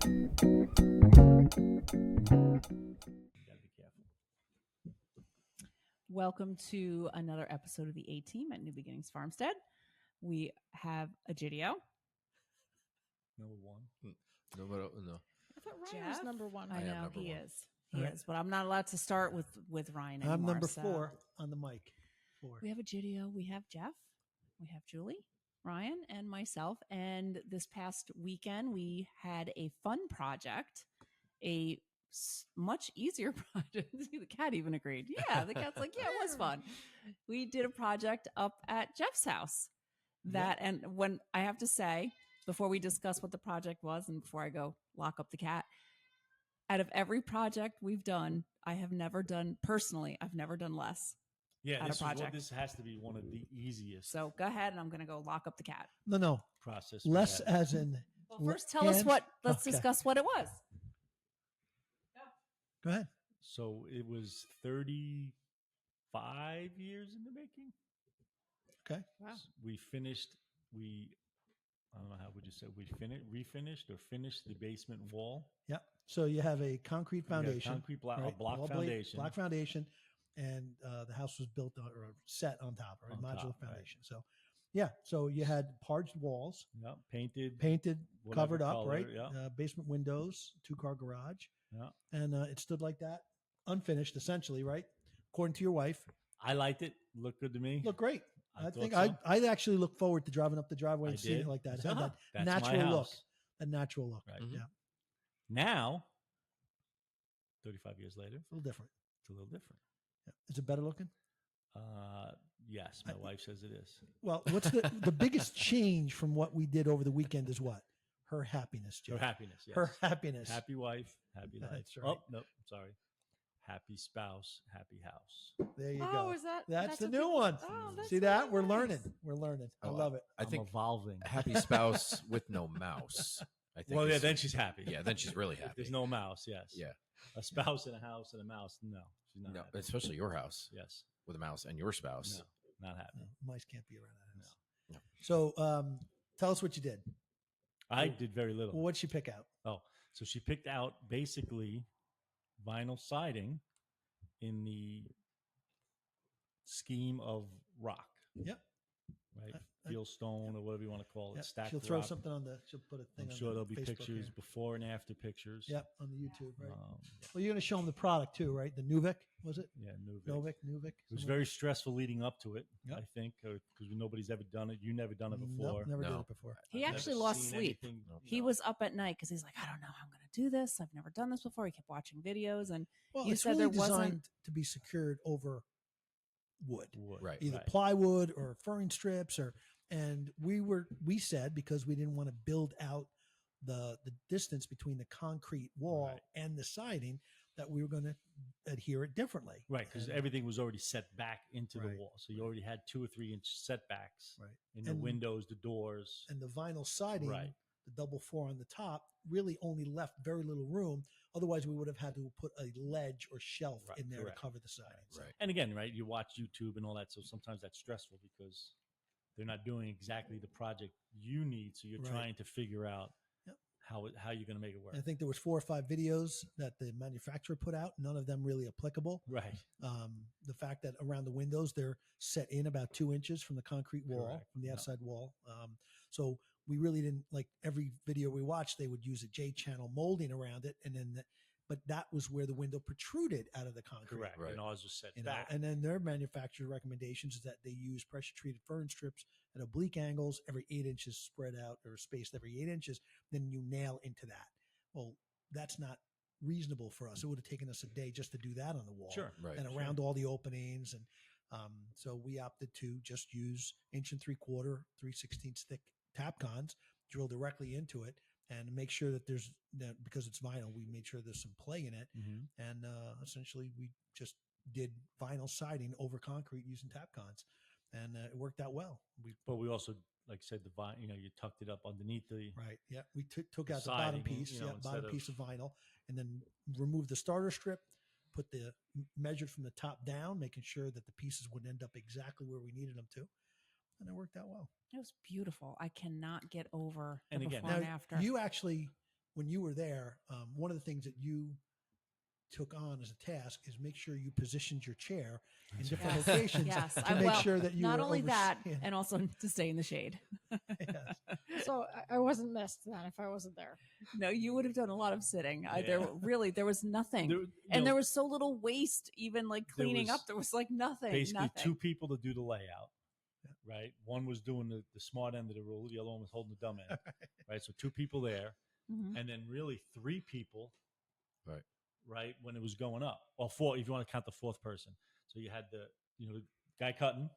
be careful. Welcome to another episode of the A Team at New Beginnings Farmstead. We have a Gidio. Number one. No. I thought Ryan was number one. I am know number he one. is. He Right. is, but I'm not allowed to start with Ryan anymore. I'm number so 4 on the mic. 4. We have a Gidio. We have Jeff. We have Julie, Ryan, and myself. And this past weekend, we had a fun project, a much easier project. See, the cat even agreed. Yeah, the cat's like, yeah, it was fun. We did a project up at Jeff's house. And when I have to say, before we discuss what the project was and before I go lock up the cat, out of every project we've done, I've never done less. Yeah, At a project. This has to be one of the easiest So go ahead, and I'm going to go lock up the cat. No. process. Less as in. Well, first tell us what. Let's Okay. discuss what it was. Go ahead. So it was 35 years in the making. Okay. Wow. We finished. I don't know how would you say refinished or finished the basement wall. Yeah. So you have a concrete We got foundation. concrete block, right? a block Wall blade, foundation. block foundation, and the house was built or set on top, or a On modular top, right. foundation. So, yeah. So you had parged walls, Yep, painted. painted, covered up, color, right? Yeah. Basement windows, 2-car garage, Yeah. and it stood like that, unfinished, essentially, right? According to your wife, I liked it. Looked good to me. looked great. I I think thought so. I actually look forward to driving up the driveway I and seeing did. it like that. It I had said, that "That's my natural look. house." A natural look. Right. Yeah. Now, 35 years later, It's a little different. it's a little different. Yeah. Is it better looking? Yes, my wife says it is. Well, what's the biggest change from what we did over the weekend is what? Her happiness, Jeff. Her happiness. Yes. Her happiness. Happy wife, happy life. That's right. Oh, no, sorry. Happy spouse, happy house. There you Oh, go. is that? That's the what new people- one. Oh, that's See that? really We're nice. learning. We're learning. I Oh, love it. I I'm think evolving. happy spouse with no mouse. I think. Well, yeah, is- then she's happy. yeah, then she's really If happy. there's no mouse, yes. Yeah. A spouse and a house and a mouse, no, she's not No, happy. especially your house Yes, with a mouse and your spouse. no, not happy. No, mice can't be around that house. No. So tell us what you did. I did very little. Well, what'd she pick out? Oh, so she picked out basically vinyl siding in the scheme of rock, Yep. right? I- Field stone or whatever you want to call it. Yep. Stacked She'll throw rock. something on she'll put a thing I'm on sure there'll be Facebook pictures, here. before and after pictures. Yep, on the YouTube, right? Um, Well, you're going to show them the product too, right? The Novik, was it? yeah, Novik. Novik. It was something very stressful leading up to it, Yep. I think, because nobody's ever done it. You never done it like that? before. Nope, never did No. it before. He I've actually never lost seen sleep. anything- He was up at night because he's like, I don't know how I'm going to do this. I've never done this before. He kept watching videos, and Well, You it's said really there wasn't- designed to be secured over wood, Wood. Right. either Right. plywood or furring strips, and we said because we didn't want to build out the distance between the concrete wall Right. and the siding that we were going to adhere it differently. Right, because And- everything was already set back into Right, the wall. So you already had 2 or 3 inch setbacks Right. in the And- windows, the doors. And the vinyl siding, Right. the double 4 on the top, really only left very little room. Otherwise, we would have had to put a ledge or shelf Right, in there correct. to cover the siding. So, Right. And again, right, you watch YouTube and all that, so sometimes that's stressful because they're not doing exactly the project you need. So you're Right. trying to figure out Yep. how you're going to make it work. I think there was 4 or 5 videos that the manufacturer put out. None of them really applicable. Right. The fact that around the windows they're set in about 2 inches from the concrete wall, Correct. from the Yeah. outside wall. So we really didn't, like every video we watched, they would use a J channel molding around it, and then but that was where the window protruded out of the concrete. Correct. Right. And ours was set You know, back. and then their manufacturer recommendations is that they use pressure treated fern strips at oblique angles every 8 inches spread out or spaced every 8 inches. Then you nail into that. Well, that's not reasonable for us. It would have taken us a day just to do that on the wall. Sure. Right. And around all the openings. And so we opted to just use 1 3/4, 3/16 thick Tapcons, drill directly into it, and make sure that because it's vinyl, we made sure there's some play in it. Mhm. And essentially, we just did vinyl siding over concrete using Tapcons, and it worked out well. But we also, like I said, the vine, you tucked it up underneath the. Right. Yeah. We took out the siding, bottom piece, instead bottom of- piece of vinyl, and then removed the starter strip, put the measured from the top down, making sure that the pieces would end up exactly where we needed them to. And it worked out well. it was beautiful. I cannot get over And the again- before and Now, after. you actually when you were there, one of the things that you took on as a task is make sure you positioned your chair in different Yes. locations Yes. to make sure that you not were only that, overseeing- and also to stay in the shade. Yes. So I wasn't missed then if I wasn't there. No, you would have done a lot of sitting. Yeah. There was nothing. There was so little waste, even like There cleaning up. was There was like nothing. basically nothing. 2 people to do the layout, right? One was doing the smart end of the rule, the other one was holding the dumb end, right? So 2 people there, Mhm. and then really 3 people, Right. right, when it was going up, or 4 if you want to count the 4th person. So you had the guy cutting,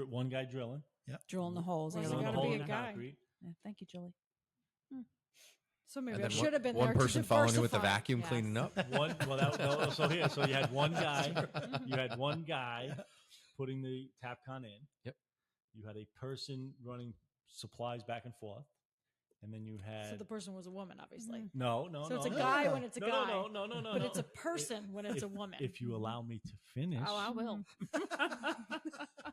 one guy drilling, Drilling the holes. Well, yeah, you drilling the gotta hole be in a the guy. concrete. Yeah, thank you, Julie. So maybe And I then should have been one there person to following you with the diversify. vacuum Yes. cleaning up. One, well, so you had one guy, you had one guy putting the TAPCon in. Yep. You had a person running supplies back and forth, and then you had So the person was a woman, obviously. no. So it's a no. guy No. when it's a No, guy. no, But no. it's a person when it's a woman. If you allow me to finish, Oh, I will.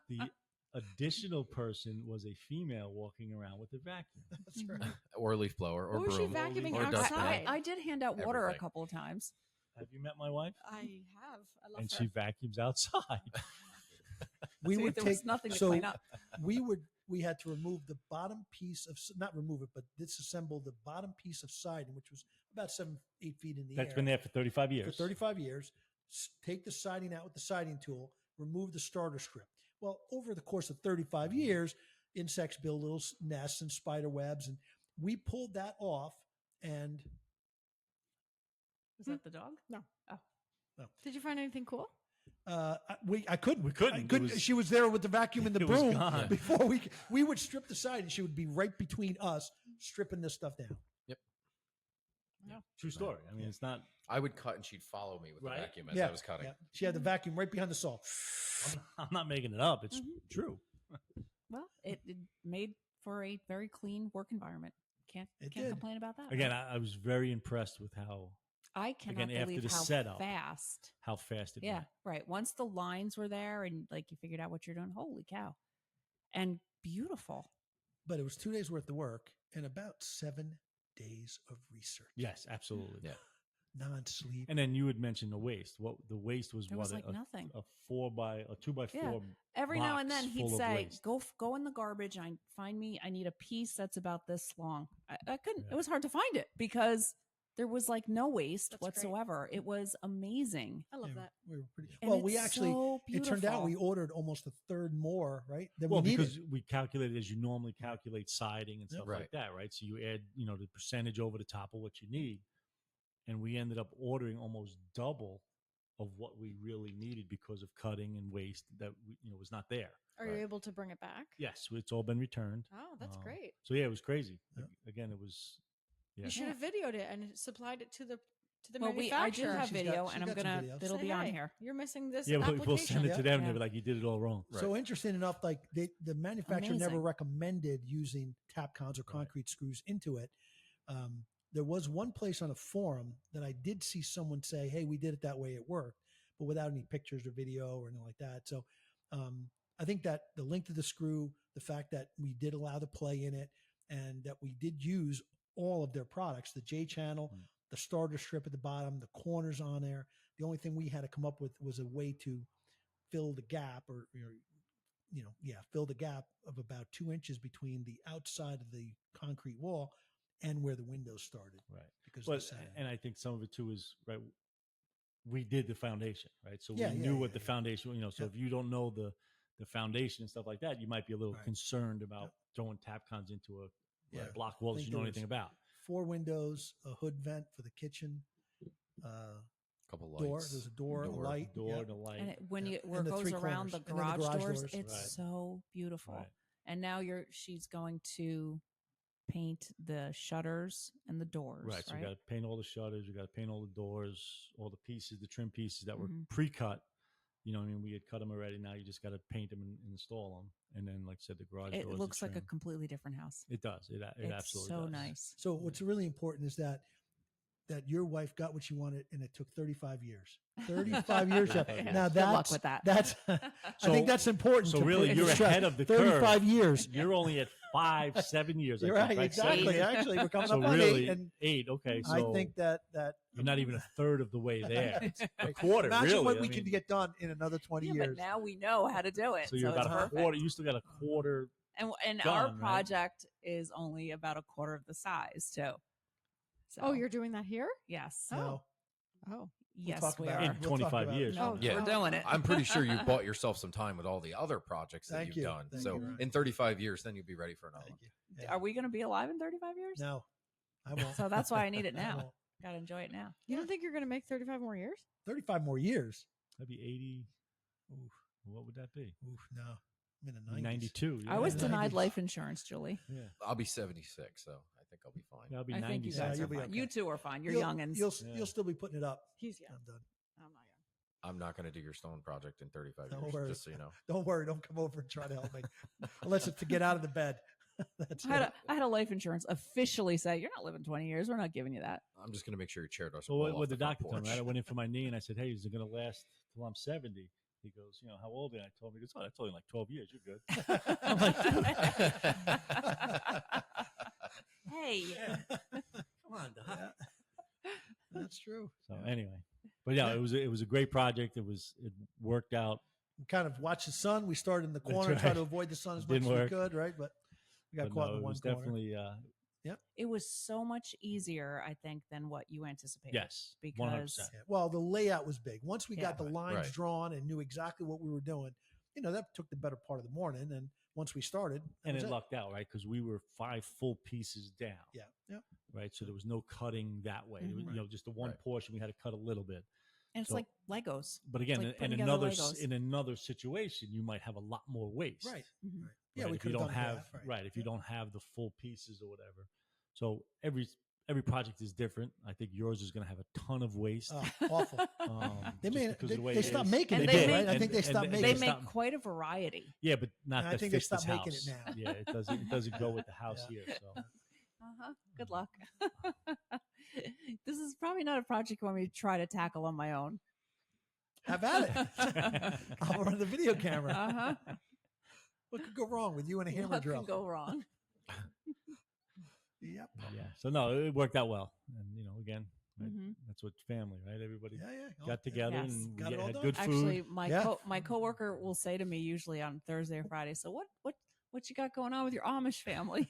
the additional person was a female walking around with a vacuum. That's right. Or a leaf blower, or What was she broom, vacuuming or outside? dustpan. I did hand out water Everything. a couple of times. Have you met my wife? I have. I love And her. she vacuums outside. We See, would there take was nothing to so clean up. we had to remove the bottom piece of not remove it, but disassemble the bottom piece of siding, which was about 7-8 feet in the That's air. been there for 35 for years. 35 years. Take the siding out with the siding tool, remove the starter strip. Well, over the course of 35 years, insects build little nests and spider webs, and we pulled that off. And Was that the dog? Did you find anything cool? I couldn't. We couldn't. It was- She was there with the vacuum and the It was broom gone. before we would strip the side, and she would be right between us stripping this stuff down. True story. I mean, it's not. I would cut, and she'd follow me with Right. the vacuum as I was cutting. Yeah. She had the vacuum right behind the saw. I'm not making it up. It's Mhm. true. Well, it made for a very clean work environment. Can't It can't did. complain about that. Again, I was very impressed with how I cannot again, after believe the how setup, fast. it Yeah, went. right. Once the lines were there and like you figured out what you're doing, holy cow. And beautiful. But it was 2 days worth of work and about 7 days of research. Yes, absolutely. Yeah. Non-sleep. And then you had mentioned the waste. What the waste was? There what was like a nothing. a 2x4 Yeah. Every now and box then he'd full of say, waste. go in the garbage. I need a piece that's about this long. I couldn't, Yeah. it was hard to find it because there was like no waste That's great. whatsoever. It was amazing. I love Yeah, that. we were pretty. And Well, we it's actually. so It turned out we beautiful. ordered almost a third more, right? Than Well, we needed. because we calculated as you normally calculate siding and Yeah. stuff Right. like that, right? So you add, the percentage over the top of what you need, and we ended up ordering almost double of what we really needed because of cutting and waste that was not there. Are Right. you able to bring it back? Yes, it's all been returned. Oh, that's Um, great. So yeah, it was crazy. Yeah. Again, it was. Yeah. You should have videoed it and supplied it to the Well, I do manufacturer. have She's got- video, she's and I'm got some gonna videos. it'll Say, be on "Hey, here. You're missing this Yeah, application. we'll send it to them. Yeah. They'll be like, "You did it all wrong." So interesting enough, like the manufacturer never Amazing. recommended using Tapcons or concrete screws into it. There was one place on a forum that I did see someone say, "Hey, we did it that way; it worked," but without any pictures or video or anything like that. So I think that the length of the screw, the fact that we did allow the play in it, and that we did use all of their products, the J channel, the starter strip at the bottom, the corners on there. The only thing we had to come up with was a way to fill the gap fill the gap of about 2 inches between the outside of the concrete wall and where the windows started. Right. Because But of the siding. and I think some of it too is right. We did the foundation, right? So Yeah, we yeah, knew yeah, what the yeah. foundation. So Yep. if you don't know the foundation and stuff like that, you might be a little Right. concerned about Yep. throwing Tapcons into a Yeah. block wall I that think you know there anything was about. 4 windows, a hood vent for the kitchen, Couple door. lights. There's a door, a light. door, yeah. the light. And when Yeah. you where And it the goes 3 around the corners. And then garage, the doors, doors. it's Right. so beautiful. Right. And now she's going to paint the shutters and the doors. Right. So you got to paint all the shutters. You got to paint all the doors, all the pieces, the trim pieces that were Mhm. pre-cut. We had cut them already. Now you just got to paint them and install them. And then, like I said, the garage It doors. the looks like a trim. completely different house. It does. It It's absolutely so does. nice. So what's really important is that that your wife got what she wanted, and it took 35 years. 35 years. Jeff. 35 years. Now Good luck that's with that. That's. I think that's important. So to really, put you're stress. ahead of the 35 curve. years. You're only at 5, 7 years. You're I think, right. right? Exactly. 7? Actually, we're coming So up on really, 8, and 8. Okay, so I think that you're not even a third of the way there. It's a Right. quarter. Imagine really. what I we mean, can get done in another 20 Yeah, years. but now we know how to do it. So you're it's about a perfect. quarter. You still got a quarter. And done, our right? project is only about a quarter of the size too. So Oh, you're doing that here? yes. No. Oh. Yes, talk we about are. it. In We'll talk 25 about it. years. Oh, from now. Yeah. We're doing it. I'm pretty sure you bought yourself some time with all the other projects that Thank you've you. done. Thank So you, Ryan. in 35 years, then you'll be ready for another Thank one. you. Yeah. Are we going to be alive in 35 years? No, I won't. So that's why I need it I now. won't. Got to enjoy it now. You don't think you're going to make 35 more years? 35 more years. That'd be 80. Oof, What would that be? oof, no. I'm in the 90s. 92. I was Yeah. denied 90s. life insurance, Julie. Yeah. I'll be 76, so I think I'll be fine. That'll be I think you 96. guys you'll are be fine. okay. You two are fine. You're You'll- youngins. You'll Yeah. still be putting it up. He's young. I'm done. I'm not young. I'm not going to do your stone project in 35 Don't years, worry. just so you know. Don't worry. Don't come over and try to help me. Unless it's to get out of the bed. That's it. I had a life insurance officially say, you're not living 20 years. We're not giving you that. I'm just going to make sure your chair doesn't So roll what off the front doctor told me, porch. right? I went in for my knee and I said, hey, is it going to last till I'm 70? He goes, how old are you? I told him, he goes, oh, I told you in like 12 years. You're good. I'm like, Hey. come on, Doc. Yeah. That's true. So anyway, but yeah, it was a great project. It worked out. We kind of watched the sun. We started in the That's corner, try right. to avoid the sun as much Didn't as we work. could, right? But we got But caught no, in it one was corner. definitely It was so much easier, I think, than what you anticipated. yes, 100%. Because Yeah. Well, the layout was big. Once we Yeah. got the lines Right. drawn and knew exactly what we were doing, that took the better part of the morning. And once we started, that And was it lucked out, right? Because we were 5 full pieces down. Yeah. Yeah. Right. So there was no cutting that way. It was, Mhm. just the one Right. portion we had to cut a little bit. and it's So- like Legos. But again, like putting in together another Legos. in another situation, you might have a lot more waste. Right. Mhm. Right. Yeah, right? we If you could don't have have that. right. If you Yeah. don't have the full pieces or whatever. So every project is different. I think yours is going to have a ton of waste. Oh, awful. just They made because of the way they it stopped is. making And it, they right? make- I think they stopped and making They it. make stop- quite a variety. Yeah, but not And I that think they fits this stopped making house. it now. Yeah, it doesn't go with the house Yeah. here. So Good luck. This is probably not a project you want me to try to tackle on my own. Have at it. I'll run the video camera. Uh-huh. What could go wrong with you and a hammer What drill? can go wrong? Yep. yeah. So no, it worked out well. And again, right, Mhm. that's what family, right? Everybody Yeah, yeah. Oh, got together Yes. and we Got it all had done. good food. Actually, my Yeah. my coworker will say to me usually on Thursday or Friday, so what you got going on with your Amish family?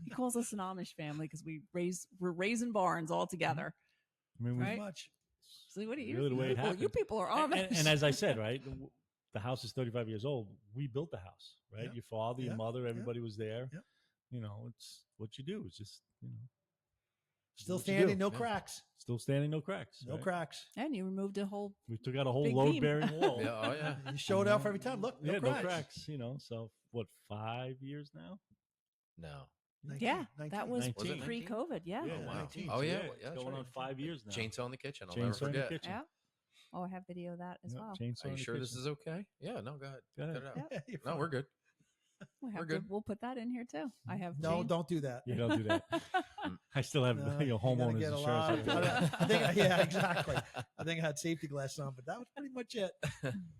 He calls us an Amish family because we're raising barns all together. I mean, we, Right? Much. So what do you? Really the way it you happened. people are and, Amish. and as I said, right, the house is 35 years old. We built the house, right? Yeah. Your father, your Yeah. mother, everybody was there. Yeah. It's what you do. It's just, Still what you standing, do. no Yeah. cracks. Still standing, no cracks. No right? cracks. and you removed a whole. We took out a whole Big load beam. bearing wall. Yeah, oh yeah. You show it off every time. Look, no yeah, cracks. no cracks. So what, 5 years now? No. 19, Yeah, 19. that was 19. Was it pre-COVID. Yeah. Yeah, Oh, wow. 19. Oh, So, yeah. yeah, Yeah, it's that's going right. on 5 years now. Chainsaw in the kitchen. I'll never Chainsaw in the forget. kitchen. Yeah. Oh, I have video of that as Yep, well. chainsaw Are in you the sure this kitchen. is okay? Yeah, no, go ahead. Go ahead. Cut it out. Yeah. You're No, fine. we're good. We'll good. We'll put that in here too. I have. No, Jane- don't do that. You don't do that. I still have No, you gotta homeowners get a insurance. lot. over I there. think, yeah, exactly. I think I had safety glasses on, but that was pretty much it.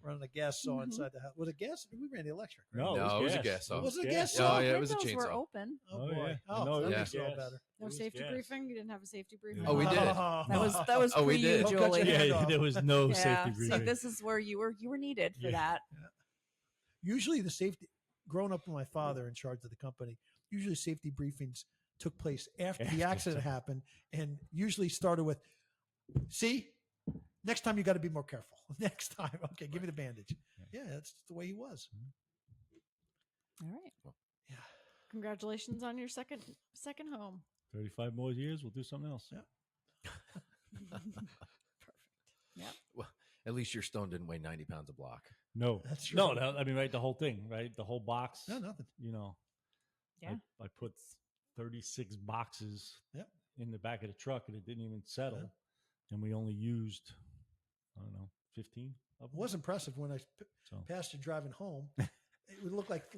Running a gas saw Mhm. inside the house. Was it gas? We ran the electric. Right? No, No, it was a gas. gas saw. Was it a gas. gas Oh, saw? yeah, it was a Windows were chainsaw. open. Oh, Oh, boy. yeah. Oh, No, that it makes was it all gas. better. No It was safety gas. briefing. You didn't have a safety briefing. Oh, we did. That was Oh, we pre did. you, Don't cut Julie. your hand Yeah, off. there was no Yeah. safety See, briefing. this is where you were needed for Yeah. that. Usually the safety, growing up with my father in charge of the company, usually safety briefings took place after the After accident some- happened and usually started with, see, next time you got to be more careful. Next time. Okay, give me the bandage. Yeah, that's the way he was. All right. Yeah. Congratulations on your second home. 35 more years, we'll do something else. Yeah. Perfect. Well, at least your stone didn't weigh 90 pounds a block. No, That's true. no, I mean, right, the whole thing, right, the whole box. No, nothing. Yeah. I put 36 boxes Yep. in the back of the truck, and it didn't even settle, Yeah. and we only used, I don't know, 15 of It them. was impressive when I So passed you driving home. It would look like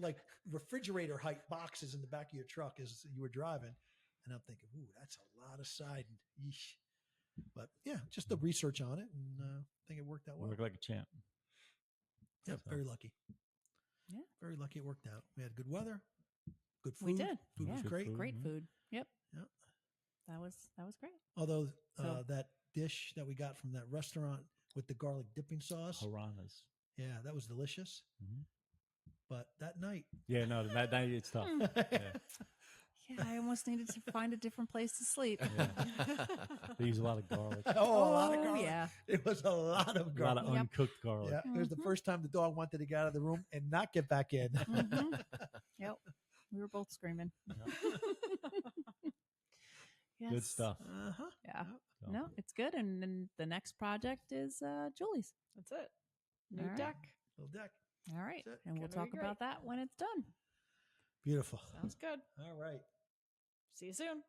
refrigerator height boxes in the back of your truck as you were driving. And I'm thinking, ooh, that's a lot of siding. Yeesh. But yeah, just the research on it, and I think it worked out well. Work like a champ. Yeah, So- very lucky. Yeah. Very lucky it worked out. We had good weather, good food. We did. Food Yeah. was Good great. food. Great Mhm. food. Yep. Yep. That was great. Although So- that dish that we got from that restaurant with the garlic dipping sauce, Piranhas. yeah, that was delicious. Mhm. But that night, Yeah, no, that night it's tough. Hmm. Yeah. Yeah, I almost needed to find a different place to sleep. They use a lot of garlic. a lot of garlic. Yeah. It was a lot of A lot garlic. of Yep. uncooked garlic. Yeah, it was the Mhm. first time the dog wanted to get out of the room and not get back in. Mhm. Yep. We were both screaming. Yes. Good stuff. Uh-huh. Yeah. So, No, it's good. And then the next project is Julie's. That's it. New All right. deck. Little deck. All right. That's it. And we'll Gonna be talk about that when it's done. Beautiful. Sounds good. All right. See you soon.